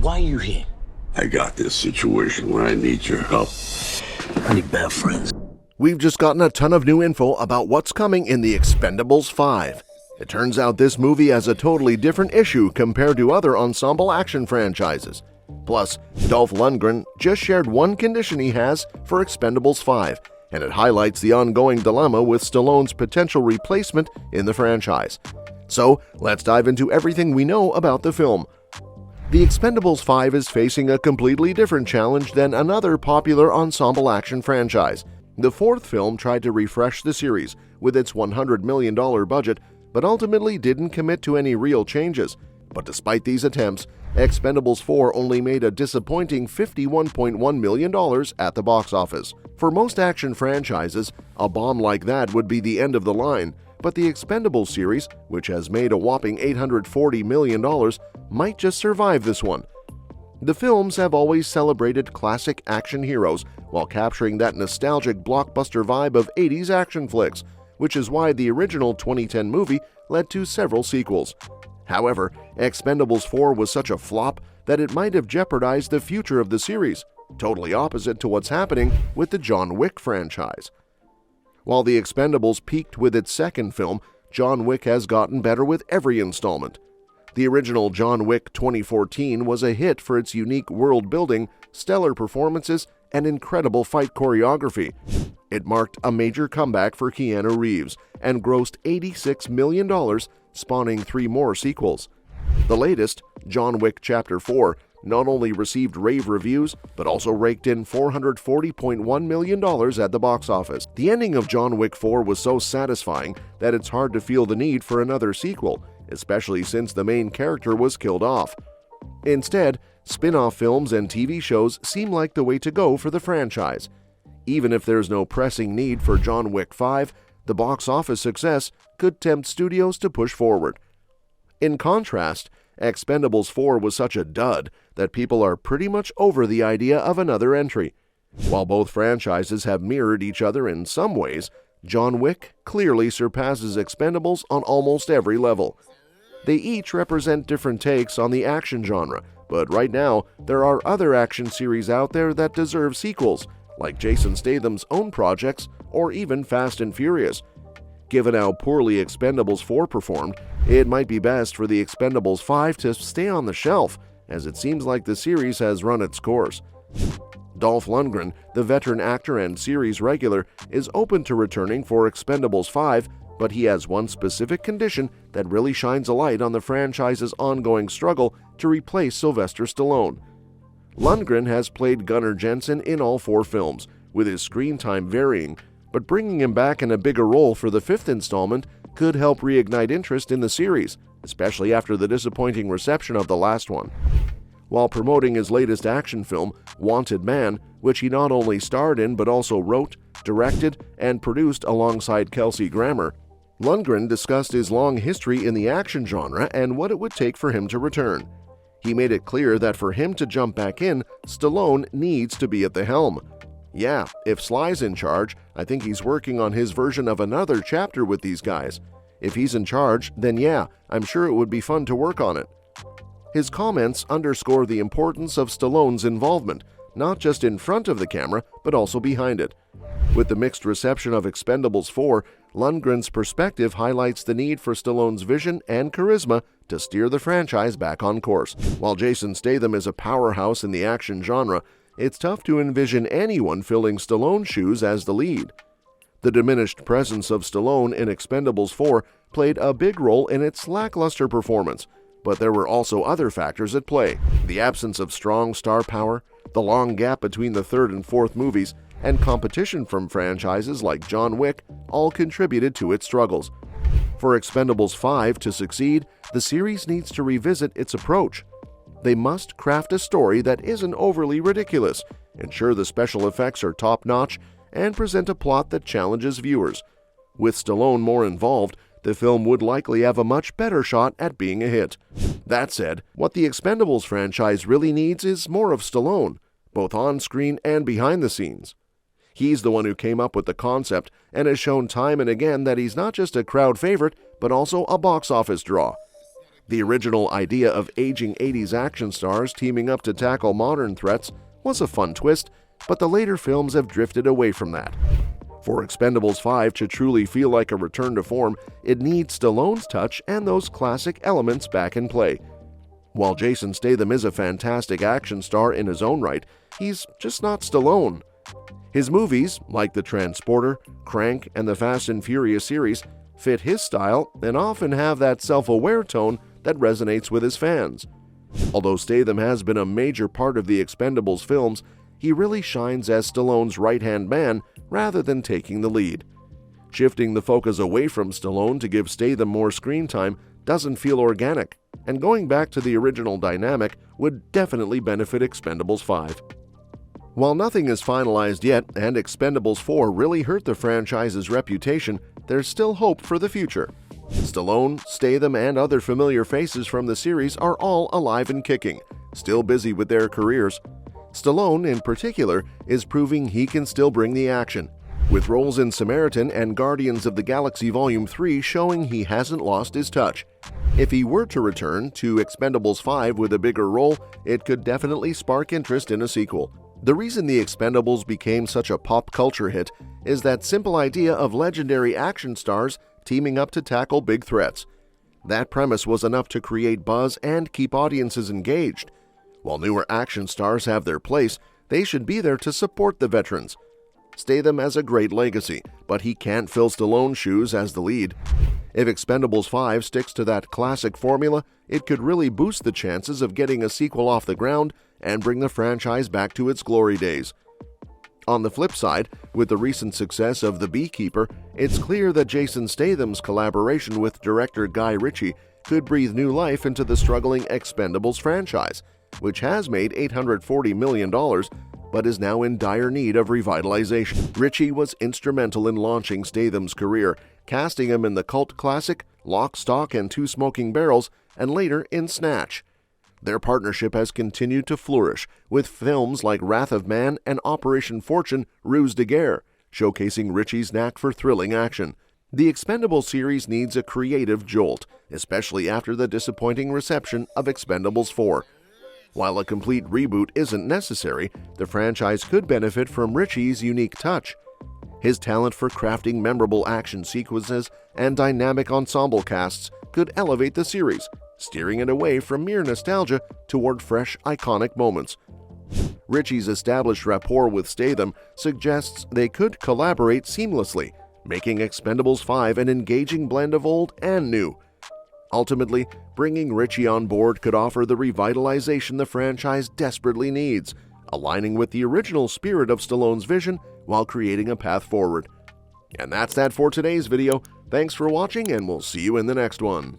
Why are you here? I got this situation where I need your help. I need bad friends. We've just gotten a ton of new info about what's coming in the Expendables 5. It turns out this movie has a totally different issue compared to other ensemble action franchises. Plus, Dolph Lundgren just shared one condition he has for Expendables 5, and it highlights the ongoing dilemma with Stallone's potential replacement in the franchise. So, let's dive into everything we know about the film. The Expendables 5 is facing a completely different challenge than another popular ensemble action franchise. The fourth film tried to refresh the series with its $100 million budget, but ultimately didn't commit to any real changes. But despite these attempts, Expendables 4 only made a disappointing $51.1 million at the box office. For most action franchises, a bomb like that would be the end of the line, but the Expendables series, which has made a whopping $840 million, might just survive this one. The films have always celebrated classic action heroes while capturing that nostalgic blockbuster vibe of 80s action flicks, which is why the original 2010 movie led to several sequels. However, Expendables 4 was such a flop that it might have jeopardized the future of the series, totally opposite to what's happening with the John Wick franchise. While The Expendables peaked with its second film, John Wick has gotten better with every installment. The original John Wick 2014 was a hit for its unique world building, stellar performances, and incredible fight choreography. It marked a major comeback for Keanu Reeves and grossed $86 million, spawning 3 more sequels. The latest, John Wick Chapter 4, not only received rave reviews, but also raked in $440.1 million at the box office. The ending of John Wick 4 was so satisfying that it's hard to feel the need for another sequel, especially since the main character was killed off. Instead, spin-off films and TV shows seem like the way to go for the franchise. Even if there's no pressing need for John Wick 5, the box office success could tempt studios to push forward. In contrast, Expendables 4 was such a dud that people are pretty much over the idea of another entry. While both franchises have mirrored each other in some ways, John Wick clearly surpasses Expendables on almost every level. They each represent different takes on the action genre, but right now, there are other action series out there that deserve sequels, like Jason Statham's own projects or even Fast and Furious. Given how poorly Expendables 4 performed, it might be best for the Expendables 5 to stay on the shelf, as it seems like the series has run its course. Dolph Lundgren, the veteran actor and series regular, is open to returning for Expendables 5, but he has one specific condition that really shines a light on the franchise's ongoing struggle to replace Sylvester Stallone. Lundgren has played Gunnar Jensen in all 4 films, with his screen time varying, but bringing him back in a bigger role for the 5th installment could help reignite interest in the series, especially after the disappointing reception of the last one. While promoting his latest action film, Wanted Man, which he not only starred in but also wrote, directed, and produced alongside Kelsey Grammer, Lundgren discussed his long history in the action genre and what it would take for him to return. He made it clear that for him to jump back in, Stallone needs to be at the helm. Yeah, if Sly's in charge, I think he's working on his version of another chapter with these guys. If he's in charge, then yeah, I'm sure it would be fun to work on it. His comments underscore the importance of Stallone's involvement, not just in front of the camera, but also behind it. With the mixed reception of Expendables 4, Lundgren's perspective highlights the need for Stallone's vision and charisma to steer the franchise back on course. While Jason Statham is a powerhouse in the action genre, it's tough to envision anyone filling Stallone's shoes as the lead. The diminished presence of Stallone in Expendables 4 played a big role in its lackluster performance, but there were also other factors at play. The absence of strong star power, the long gap between the 3rd and 4th movies, and competition from franchises like John Wick all contributed to its struggles. For Expendables 5 to succeed, the series needs to revisit its approach. They must craft a story that isn't overly ridiculous, ensure the special effects are top-notch, and present a plot that challenges viewers. With Stallone more involved, the film would likely have a much better shot at being a hit. That said, what the Expendables franchise really needs is more of Stallone, both on screen and behind the scenes. He's the one who came up with the concept and has shown time and again that he's not just a crowd favorite, but also a box office draw. The original idea of aging 80s action stars teaming up to tackle modern threats was a fun twist, but the later films have drifted away from that. For Expendables 5 to truly feel like a return to form, it needs Stallone's touch and those classic elements back in play. While Jason Statham is a fantastic action star in his own right, he's just not Stallone. His movies, like The Transporter, Crank, and the Fast and Furious series, fit his style and often have that self-aware tone that resonates with his fans. Although Statham has been a major part of the Expendables films, he really shines as Stallone's right-hand man rather than taking the lead. Shifting the focus away from Stallone to give Statham more screen time doesn't feel organic, and going back to the original dynamic would definitely benefit Expendables 5. While nothing is finalized yet and Expendables 4 really hurt the franchise's reputation, there's still hope for the future. Stallone, Statham, and other familiar faces from the series are all alive and kicking, still busy with their careers. Stallone, in particular, is proving he can still bring the action, with roles in Samaritan and Guardians of the Galaxy Volume 3 showing he hasn't lost his touch. If he were to return to Expendables 5 with a bigger role, it could definitely spark interest in a sequel. The reason The Expendables became such a pop culture hit is that simple idea of legendary action stars teaming up to tackle big threats. That premise was enough to create buzz and keep audiences engaged. While newer action stars have their place, they should be there to support the veterans. Statham has a great legacy, but he can't fill Stallone's shoes as the lead. If Expendables 5 sticks to that classic formula, it could really boost the chances of getting a sequel off the ground and bring the franchise back to its glory days. On the flip side, with the recent success of The Beekeeper, it's clear that Jason Statham's collaboration with director Guy Ritchie could breathe new life into the struggling Expendables franchise, which has made $840 million, but is now in dire need of revitalization. Ritchie was instrumental in launching Statham's career, casting him in the cult classic Lock, Stock, and Two Smoking Barrels, and later in Snatch. Their partnership has continued to flourish, with films like Wrath of Man and Operation Fortune: Ruse de Guerre, showcasing Ritchie's knack for thrilling action. The Expendables series needs a creative jolt, especially after the disappointing reception of Expendables 4. While a complete reboot isn't necessary, the franchise could benefit from Ritchie's unique touch. His talent for crafting memorable action sequences and dynamic ensemble casts could elevate the series, steering it away from mere nostalgia toward fresh, iconic moments. Ritchie's established rapport with Statham suggests they could collaborate seamlessly, making Expendables 5 an engaging blend of old and new. Ultimately, bringing Ritchie on board could offer the revitalization the franchise desperately needs, aligning with the original spirit of Stallone's vision while creating a path forward. And that's that for today's video. Thanks for watching, and we'll see you in the next one.